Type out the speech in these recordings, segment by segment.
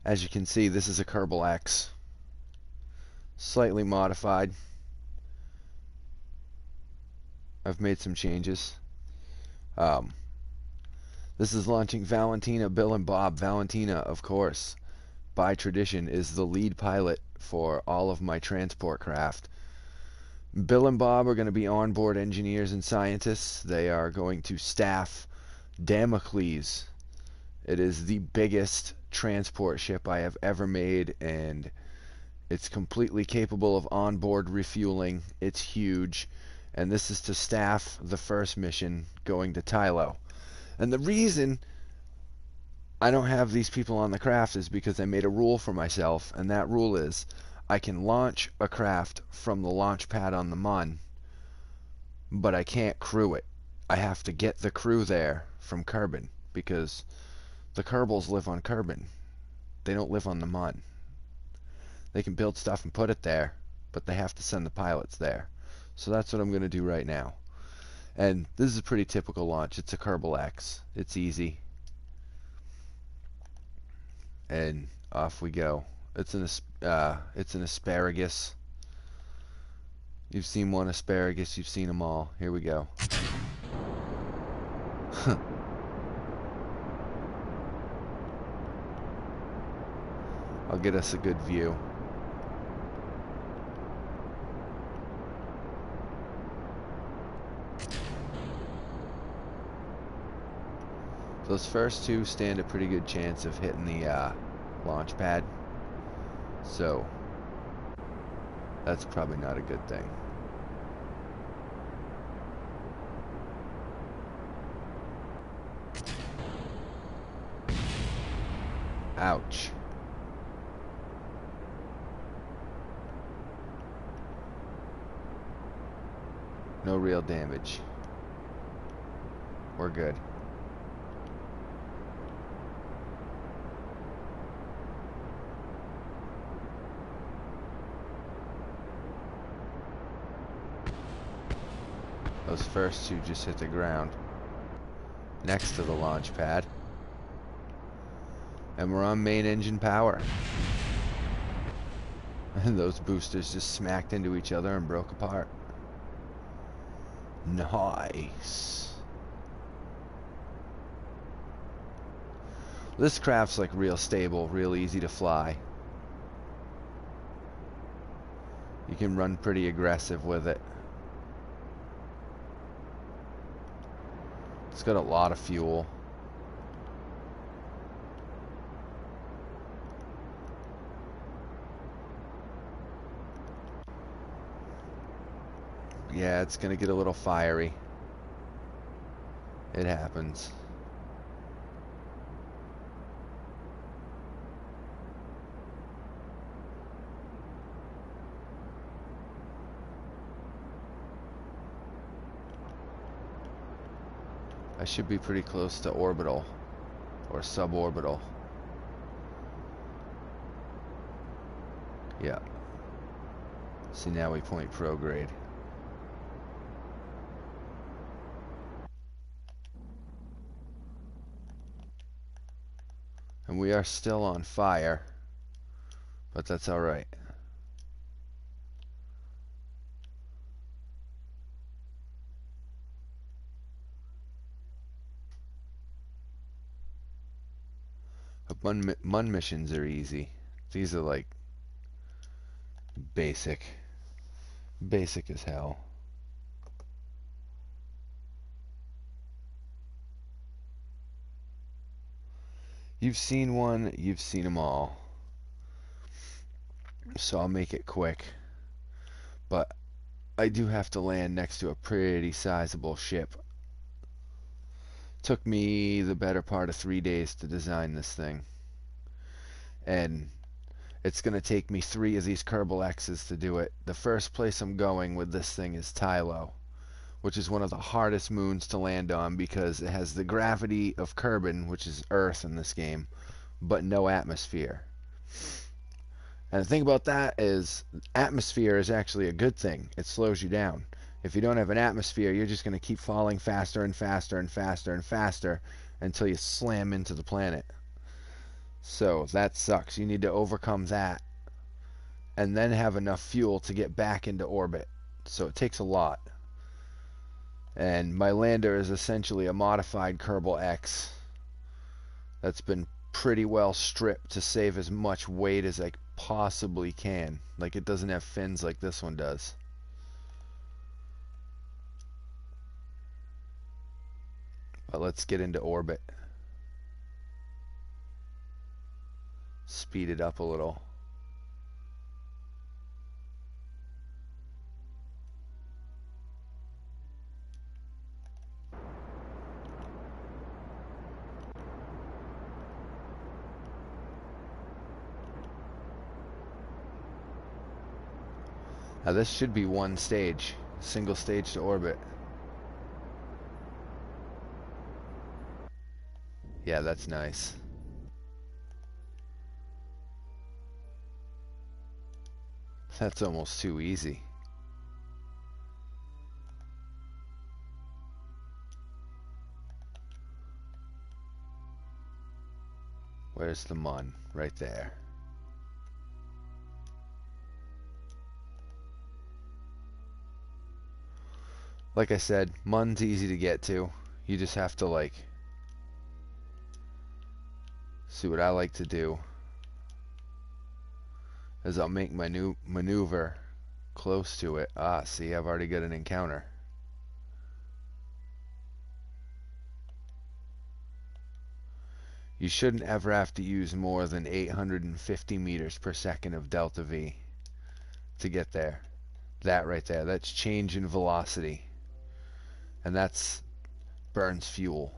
As you can see, this is a Kerbal X, slightly modified. I've made some changes. Um, this is launching Valentina, Bill and Bob. Valentina, of course, by tradition, is the lead pilot for all of my transport craft. Bill and Bob are going to be onboard engineers and scientists. They are going to staff Damocles. It is the biggest transport ship I have ever made, and it's completely capable of onboard refueling. It's huge, and this is to staff the first mission going to Tylo. And the reason I don't have these people on the craft is because I made a rule for myself, and that rule is I can launch a craft from the launch pad on the Mun, but I can't crew it. I have to get the crew there from Kerbin, because the Kerbals live on Kerbin. They don't live on the Mun. They can build stuff and put it there, but they have to send the pilots there. So that's what I'm going to do right now. And this is a pretty typical launch. It's a Kerbal X. It's easy. And off we go. It's an asparagus. You've seen one asparagus. You've seen them all. Here we go. I'll get us a good view. Those first two stand a pretty good chance of hitting the launch pad, so that's probably not a good thing. Ouch. No real damage. We're good. Those first two just hit the ground next to the launch pad. And we're on main engine power. And those boosters just smacked into each other and broke apart. Nice. This craft's like real stable, real easy to fly. You can run pretty aggressive with it. It's got a lot of fuel. Yeah, it's gonna get a little fiery. It happens. I should be pretty close to orbital or suborbital. Yeah. See, now we point prograde. And we are still on fire, but that's all right. Mun missions are easy. These are like basic as hell. You've seen one, you've seen them all. So I'll make it quick. But I do have to land next to a pretty sizable ship. Took me the better part of 3 days to design this thing. And it's going to take me 3 of these Kerbal X's to do it. The first place I'm going with this thing is Tylo, which is one of the hardest moons to land on because it has the gravity of Kerbin, which is Earth in this game, but no atmosphere. And the thing about that is atmosphere is actually a good thing. It slows you down. If you don't have an atmosphere, you're just going to keep falling faster and faster and faster and faster until you slam into the planet. So that sucks. You need to overcome that and then have enough fuel to get back into orbit. So it takes a lot. And my lander is essentially a modified Kerbal X that's been pretty well stripped to save as much weight as I possibly can. Like, it doesn't have fins like this one does. But let's get into orbit. Speed it up a little. Now this should be one stage, single stage to orbit. Yeah, that's nice. That's almost too easy. Where's the Mun? Right there. Like I said, Mun's easy to get to. You just have to, like, see what I like to do is I'll make my new maneuver close to it. Ah, see, I've already got an encounter. You shouldn't ever have to use more than 850 meters per second of delta V to get there. That right there, that's change in velocity. And that's burns fuel.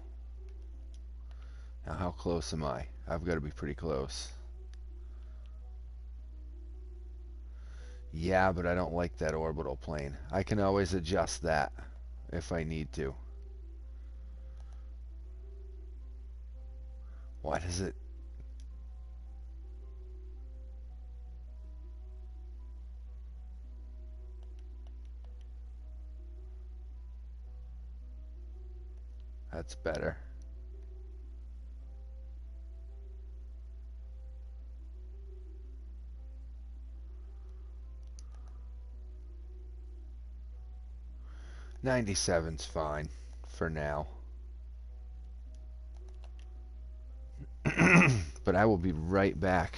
Now how close am I? I've got to be pretty close. Yeah, but I don't like that orbital plane. I can always adjust that if I need to. Why does it... That's better. '97's fine for now. But I will be right back.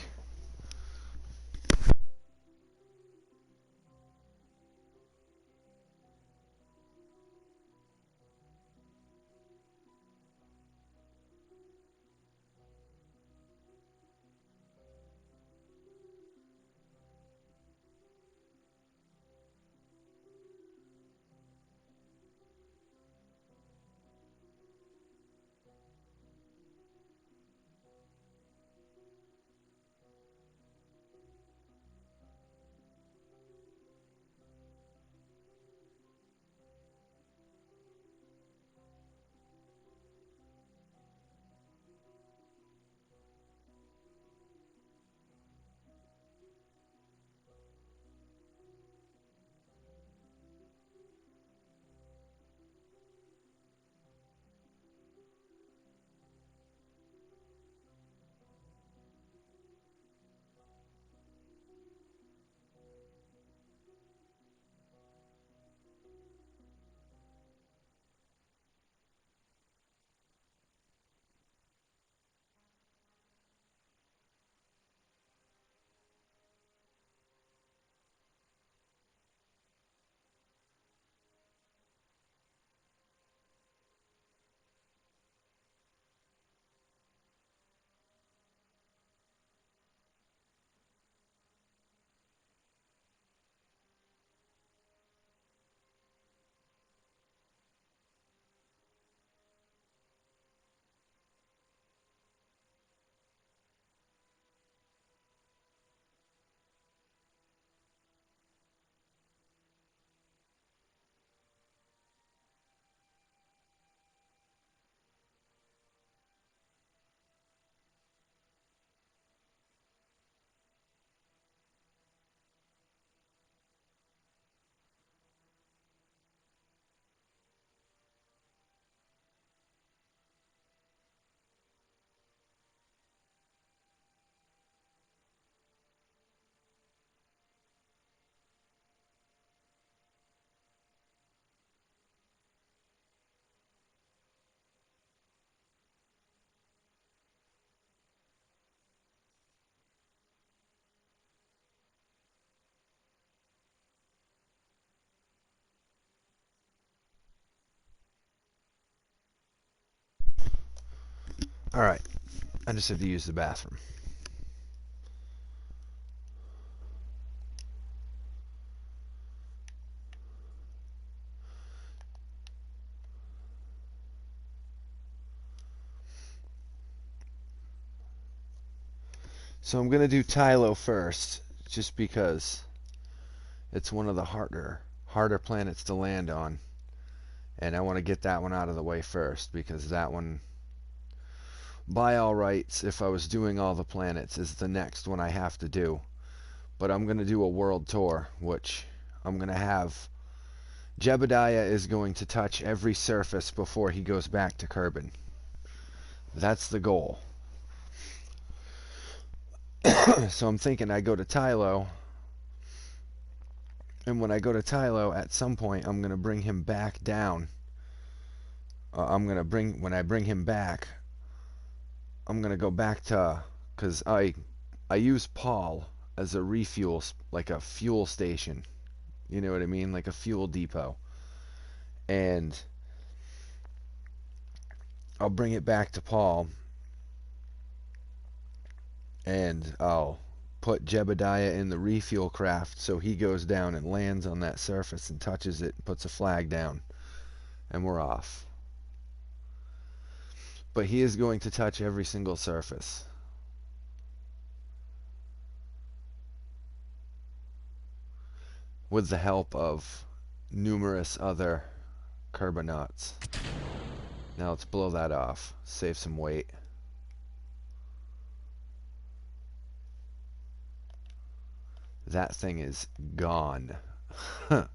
Alright, I just have to use the bathroom. So I'm going to do Tylo first, just because it's one of the harder planets to land on. And I want to get that one out of the way first, because that one, by all rights, if I was doing all the planets, is the next one I have to do. But I'm going to do a world tour, which I'm going to have... Jebediah is going to touch every surface before he goes back to Kerbin. That's the goal. So I'm thinking I go to Tylo, and when I go to Tylo, at some point I'm going to bring him back down. When I bring him back, I'm going to go back to, because I use Paul as a refuel, like a fuel station. You know what I mean? Like a fuel depot. And I'll bring it back to Paul, and I'll put Jebediah in the refuel craft so he goes down and lands on that surface and touches it and puts a flag down, and we're off. But he is going to touch every single surface. With the help of numerous other Kerbinauts. Now let's blow that off. Save some weight. That thing is gone. But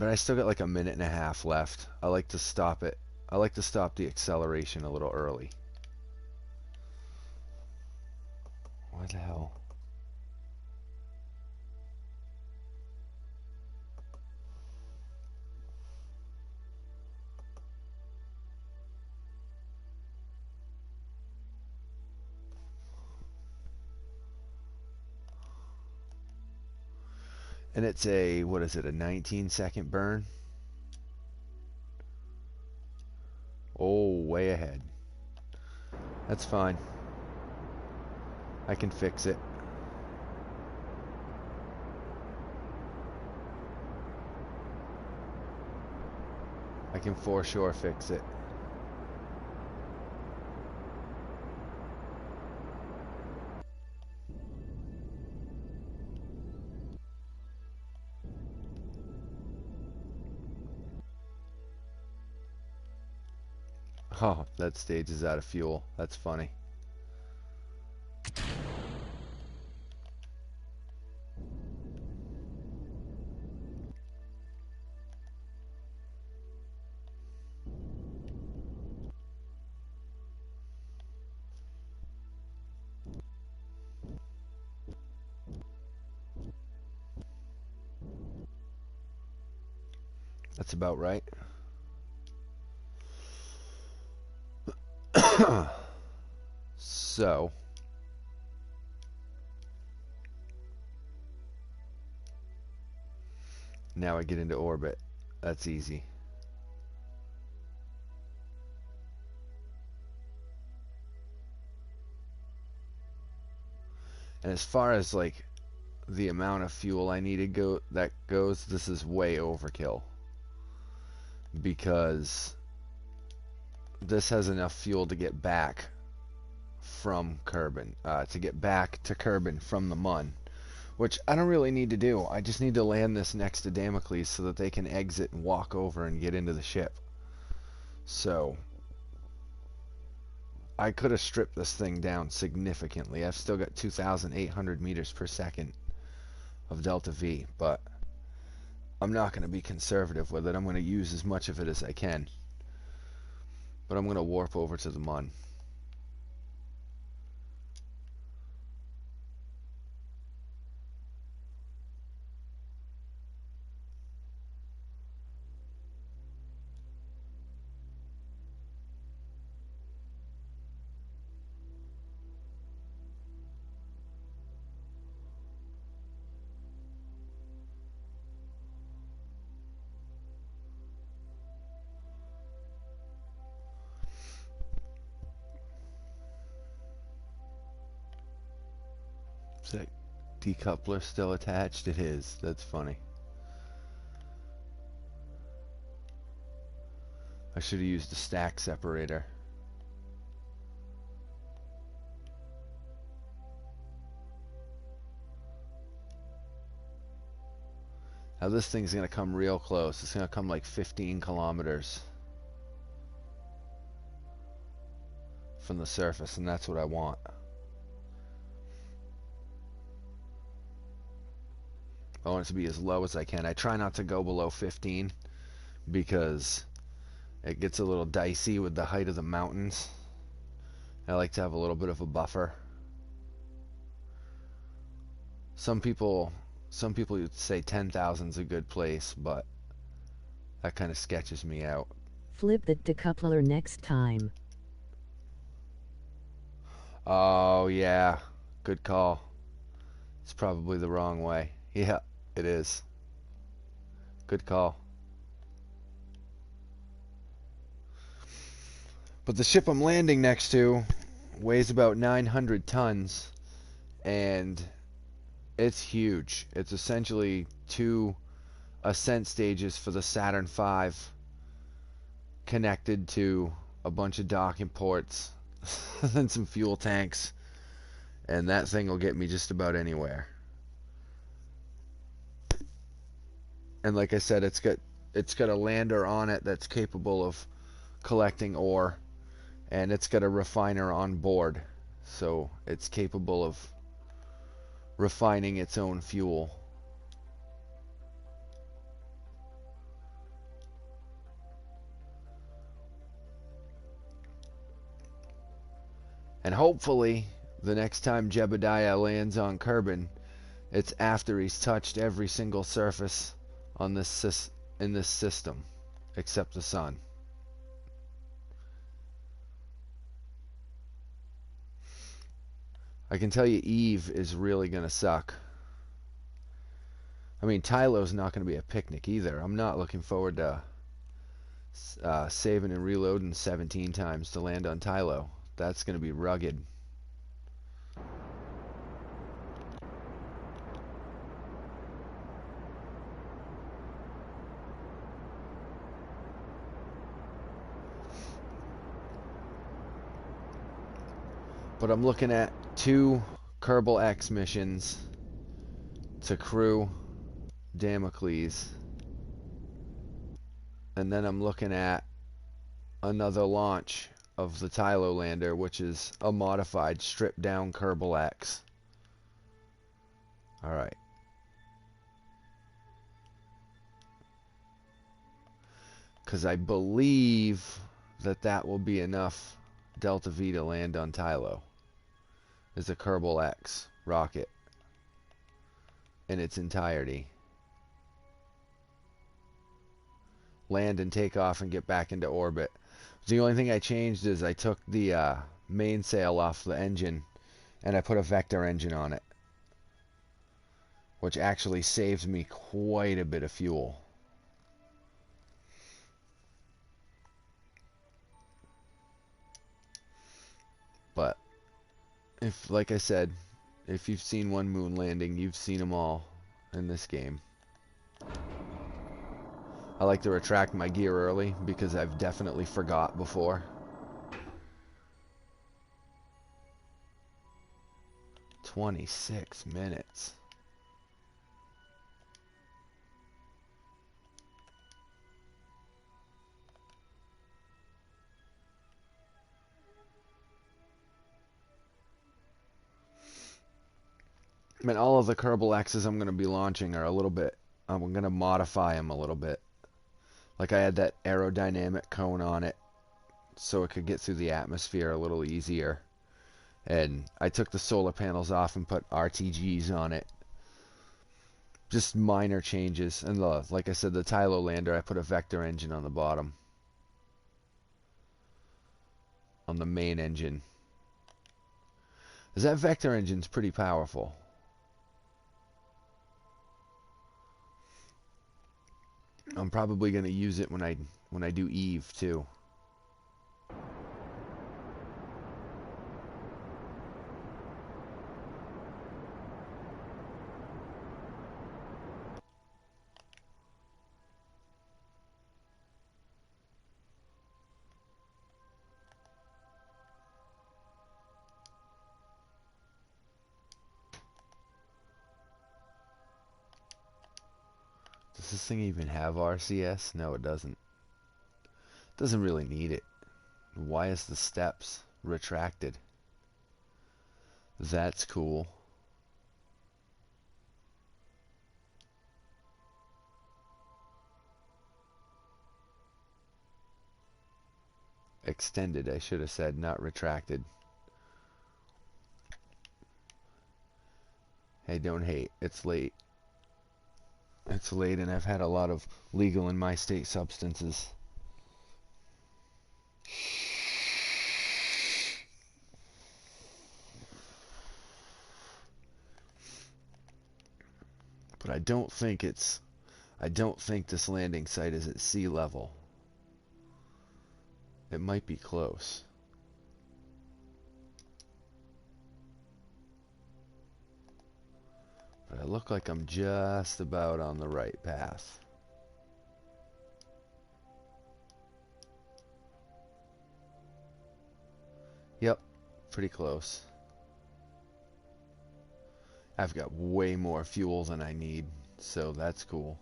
I still got like a minute and a half left. I like to stop it. I like to stop the acceleration a little early. What the hell? And it's a, what is it, a 19-second burn? Oh, way ahead. That's fine. I can fix it. I can for sure fix it. Oh, that stage is out of fuel. That's funny. That's about right. So, now I get into orbit. That's easy. And as far as like the amount of fuel I need to go this is way overkill. Because this has enough fuel to get back from Kerbin, to get back to Kerbin from the Mun, which I don't really need to do. I just need to land this next to Damocles so that they can exit and walk over and get into the ship. So I could have stripped this thing down significantly. I've still got 2,800 meters per second of delta V, but I'm not going to be conservative with it. I'm going to use as much of it as I can. But I'm going to warp over to the Mun. Decoupler still attached? It is. That's funny. I should have used a stack separator. Now this thing's going to come real close. It's going to come like 15 kilometers from the surface, and that's what I want. I want it to be as low as I can. I try not to go below 15 because it gets a little dicey with the height of the mountains. I like to have a little bit of a buffer. Some people would say 10,000 is a good place, but that kind of sketches me out. Flip the decoupler next time. Oh, yeah. Good call. It's probably the wrong way. Yeah, it is. Good call. But the ship I'm landing next to weighs about 900 tons, and it's huge. It's essentially 2 ascent stages for the Saturn V connected to a bunch of docking ports and some fuel tanks, and that thing will get me just about anywhere. And like I said, it's got a lander on it that's capable of collecting ore, and it's got a refiner on board, so it's capable of refining its own fuel. And hopefully, the next time Jebediah lands on Kerbin, it's after he's touched every single surface on this in this system, except the sun. I can tell you Eve is really going to suck. I mean, Tylo's not going to be a picnic either. I'm not looking forward to saving and reloading 17 times to land on Tylo. That's going to be rugged. But I'm looking at 2 Kerbal X missions to crew Damocles. And then I'm looking at another launch of the Tylo lander, which is a modified, stripped down Kerbal X. Alright. Because I believe that will be enough Delta V to land on Tylo. Is a Kerbal X rocket in its entirety. Land and take off and get back into orbit. The only thing I changed is I took the mainsail off the engine and I put a vector engine on it, which actually saves me quite a bit of fuel. But if, like I said, if you've seen one moon landing, you've seen them all in this game. I like to retract my gear early because I've definitely forgot before. 26 minutes. I mean, all of the Kerbal X's I'm going to be launching are a little bit, I'm going to modify them a little bit. Like I had that aerodynamic cone on it so it could get through the atmosphere a little easier. And I took the solar panels off and put RTGs on it. Just minor changes. And like I said, the Tylo lander, I put a vector engine on the bottom. On the main engine. 'Cause that vector engine's pretty powerful. I'm probably going to use it when I do Eve too. Does this thing even have RCS? No, it doesn't. Doesn't really need it. Why is the steps retracted? That's cool. Extended, I should have said, not retracted. Hey, don't hate. It's late. It's late and I've had a lot of legal in my state substances. But I don't think this landing site is at sea level. It might be close. But I look like I'm just about on the right path. Yep, pretty close. I've got way more fuel than I need, so that's cool.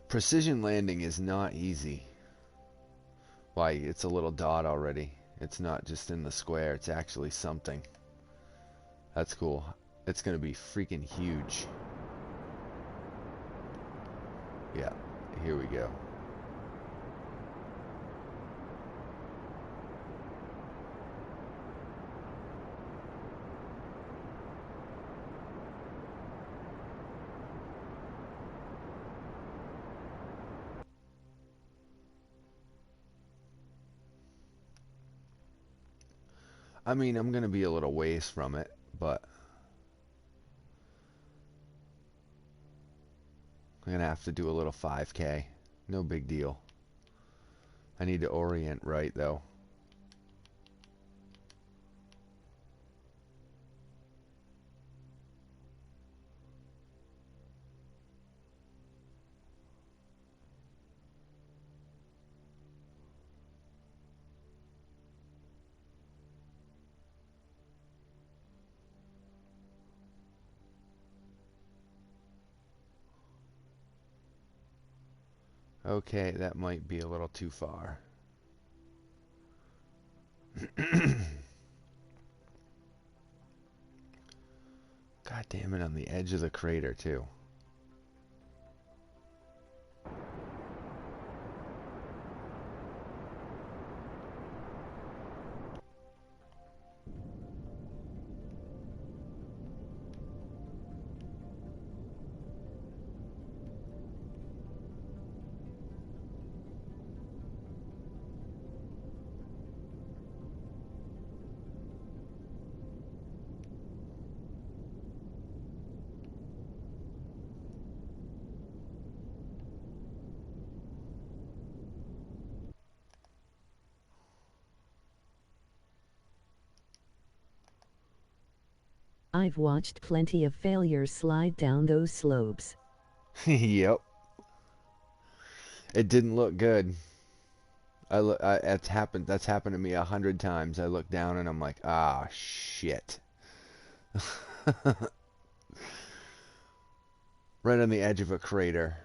Precision landing is not easy. Why, it's a little dot already. It's not just in the square, it's actually something. That's cool. It's gonna be freaking huge. Yeah, here we go. I mean, I'm gonna be a little ways from it, but I'm gonna have to do a little 5K. No big deal. I need to orient right, though. Okay, that might be a little too far. God damn it, on the edge of the crater, too. I've watched plenty of failures slide down those slopes. Yep. It didn't look good. That's happened to me 100 times. I look down and I'm like, ah, shit. Right on the edge of a crater.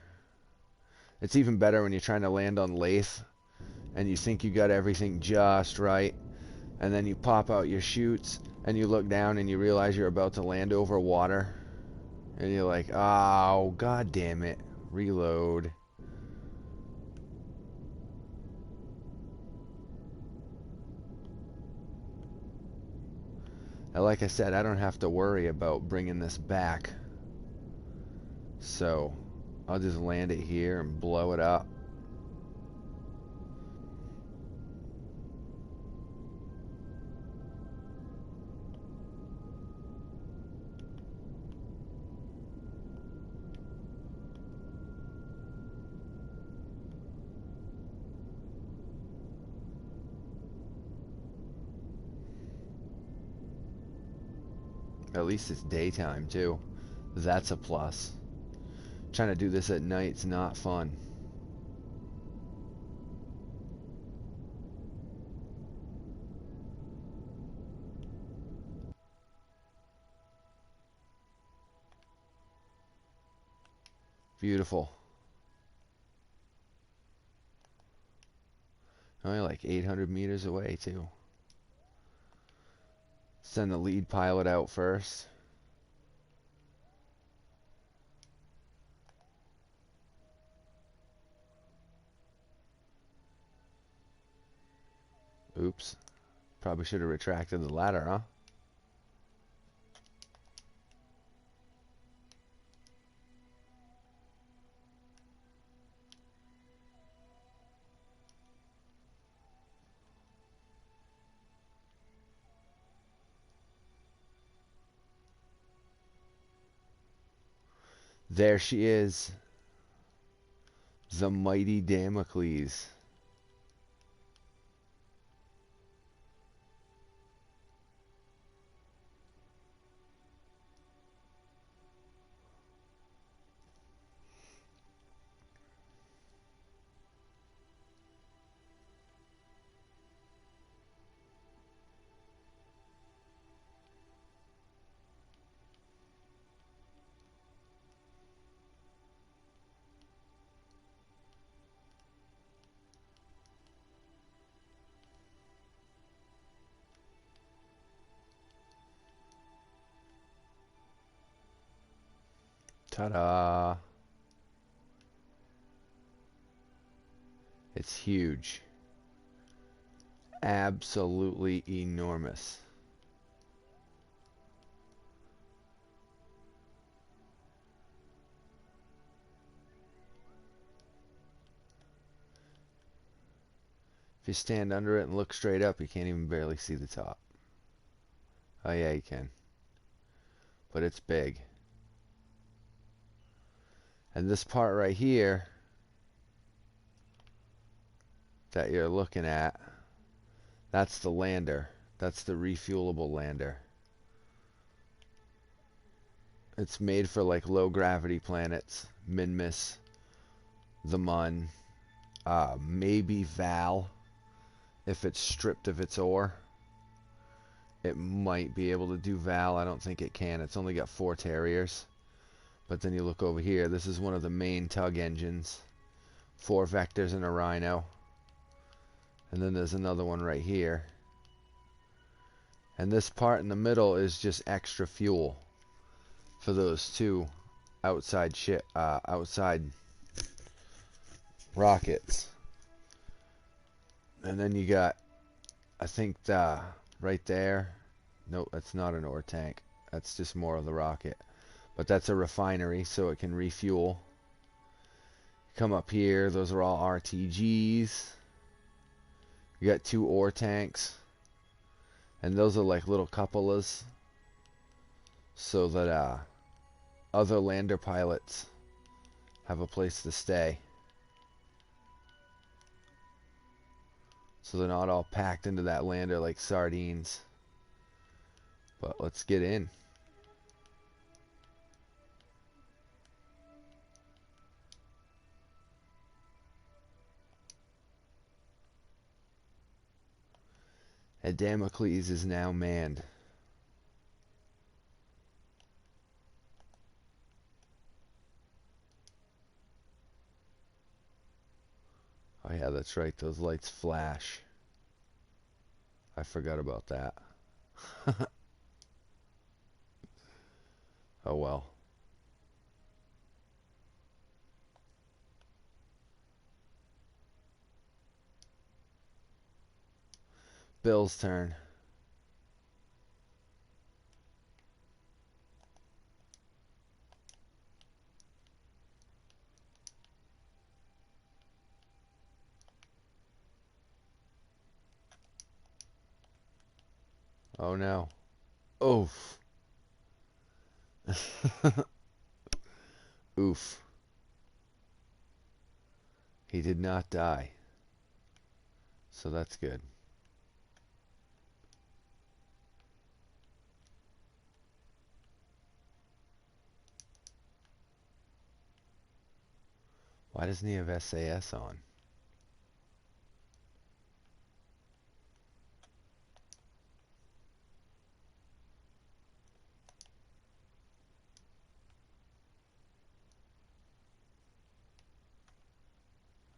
It's even better when you're trying to land on lathe and you think you got everything just right, and then you pop out your chutes and you look down and you realize you're about to land over water, and you're like, oh, god damn it. Reload. Now, like I said, I don't have to worry about bringing this back, so I'll just land it here and blow it up. At least it's daytime too. That's a plus. Trying to do this at night's not fun. Beautiful. Only like 800 meters away, too. Send the lead pilot out first. Oops. Probably should have retracted the ladder, huh? There she is. The mighty Damocles. Ta-da! It's huge. Absolutely enormous. If you stand under it and look straight up, you can't even barely see the top. Oh yeah, you can. But it's big. And this part right here that you're looking at, that's the lander. That's the refuelable lander. It's made for like low gravity planets. Minmus, the Mun, maybe Val, if it's stripped of its ore. It might be able to do Val. I don't think it can. It's only got 4 Terriers. But then you look over here. This is one of the main tug engines. 4 Vectors and a Rhino. And then there's another one right here. And this part in the middle is just extra fuel for those 2 outside rockets. And then you got, I think, right there. Nope, that's not an ore tank. That's just more of the rocket. But that's a refinery, so it can refuel. Come up here, those are all RTGs. You got 2 ore tanks. And those are like little cupolas, so that other lander pilots have a place to stay. So they're not all packed into that lander like sardines. But let's get in. And Damocles is now manned. Oh yeah, that's right, those lights flash. I forgot about that. Oh well. Bill's turn. Oh no. Oof. Oof. He did not die. So that's good. Why doesn't he have SAS on?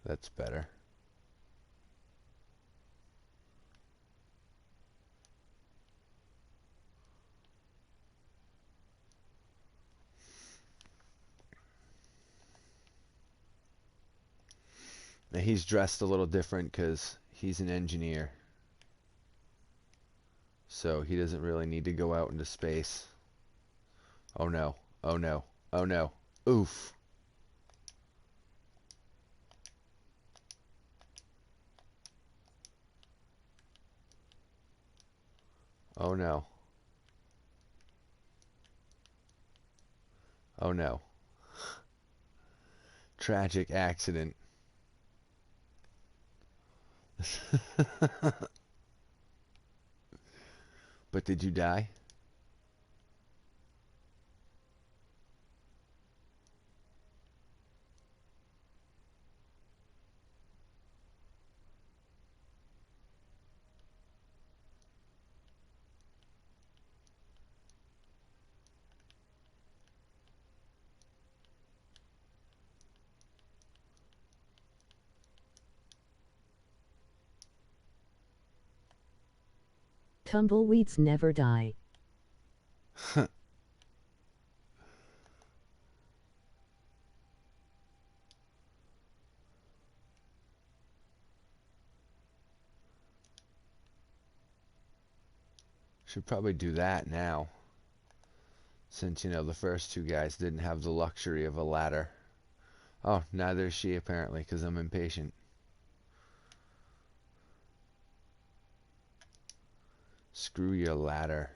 That's better. Now he's dressed a little different because he's an engineer. So he doesn't really need to go out into space. Oh no. Oh no. Oh no. Oof. Oh no. Oh no. Tragic accident. But did you die? Tumbleweeds never die. Should probably do that now. Since, you know, the first two guys didn't have the luxury of a ladder. Oh, neither is she apparently, because I'm impatient. Screw your ladder.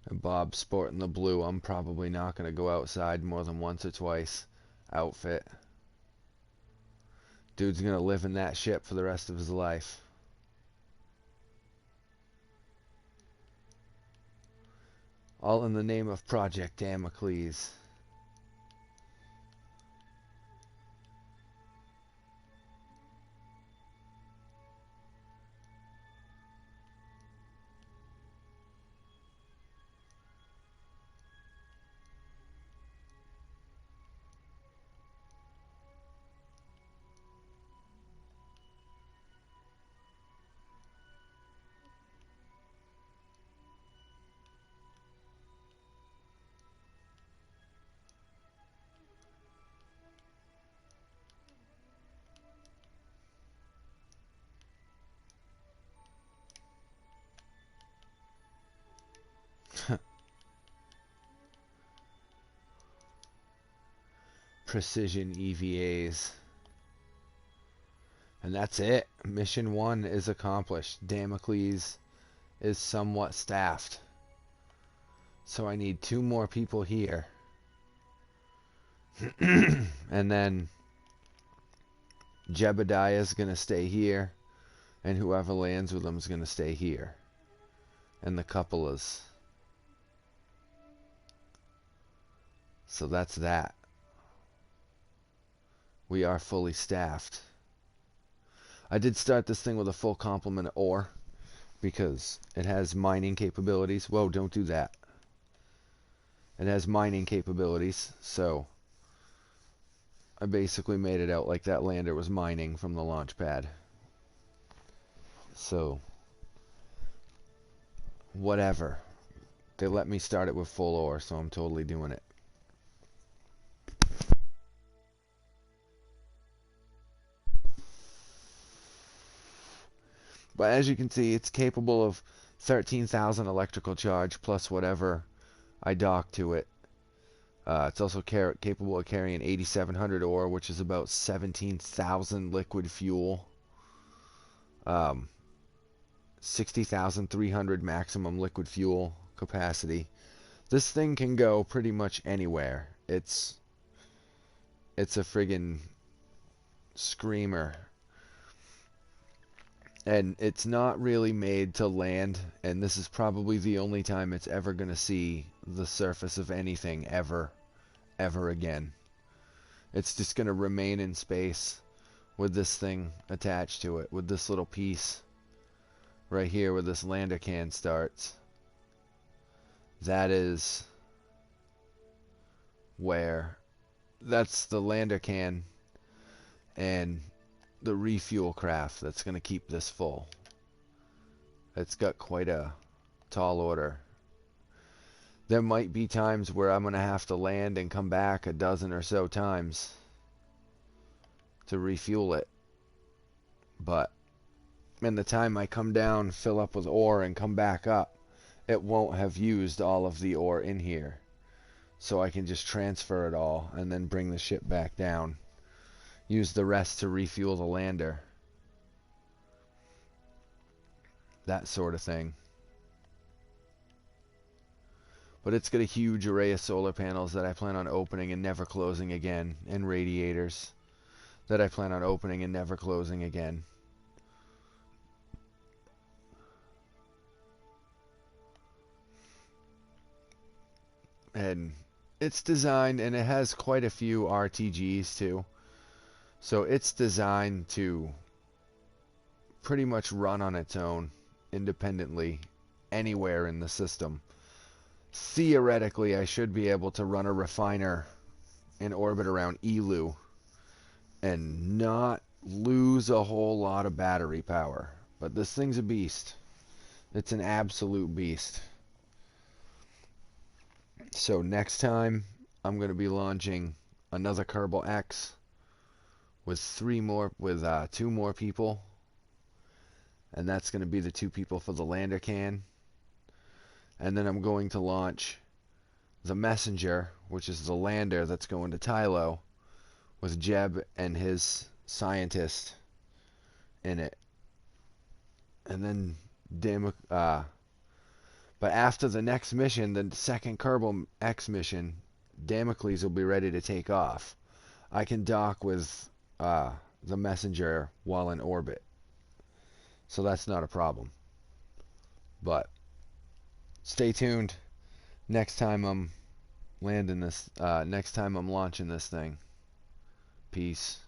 And Bob sporting the blue, I'm probably not going to go outside more than once or twice. Outfit. Dude's going to live in that ship for the rest of his life. All in the name of Project Damocles. Precision EVAs. And that's it. Mission 1 is accomplished. Damocles is somewhat staffed. So I need 2 more people here. And then Jebediah's going to stay here. And whoever lands with him is going to stay here. And the Cuppolas. So that's that. We are fully staffed. I did start this thing with a full complement of ore because it has mining capabilities. Whoa, don't do that. It has mining capabilities, so I basically made it out like that lander was mining from the launch pad. So, whatever. They let me start it with full ore, so I'm totally doing it. But as you can see, it's capable of 13,000 electrical charge plus whatever I dock to it. It's also capable of carrying 8,700 ore, which is about 17,000 liquid fuel. 60,300 maximum liquid fuel capacity. This thing can go pretty much anywhere. It's a friggin' screamer. And it's not really made to land, and this is probably the only time it's ever going to see the surface of anything ever again. It's just going to remain in space with this thing attached to it, with this little piece right here where this lander can starts. That is where, that's the lander can and the refuel craft that's going to keep this full. It's got quite a tall order. There might be times where I'm going to have to land and come back a dozen or so times to refuel it. But in the time I come down, fill up with ore, and come back up, it won't have used all of the ore in here. So I can just transfer it all and then bring the ship back down. Use the rest to refuel the lander. That sort of thing. But it's got a huge array of solar panels that I plan on opening and never closing again, and radiators that I plan on opening and never closing again. And it's designed, and it has quite a few RTGs too. So it's designed to pretty much run on its own, independently, anywhere in the system. Theoretically, I should be able to run a refiner in orbit around Elu and not lose a whole lot of battery power. But this thing's a beast. It's an absolute beast. So next time, I'm going to be launching another Kerbal X with two more people, and that's going to be the 2 people for the lander can. And then I'm going to launch the Messenger, which is the lander that's going to Tylo, with Jeb and his scientist in it. And then but after the next mission, the second Kerbal X mission, Damocles will be ready to take off. I can dock with the Messenger while in orbit. So that's not a problem. But stay tuned. Next time I'm launching this thing. Peace.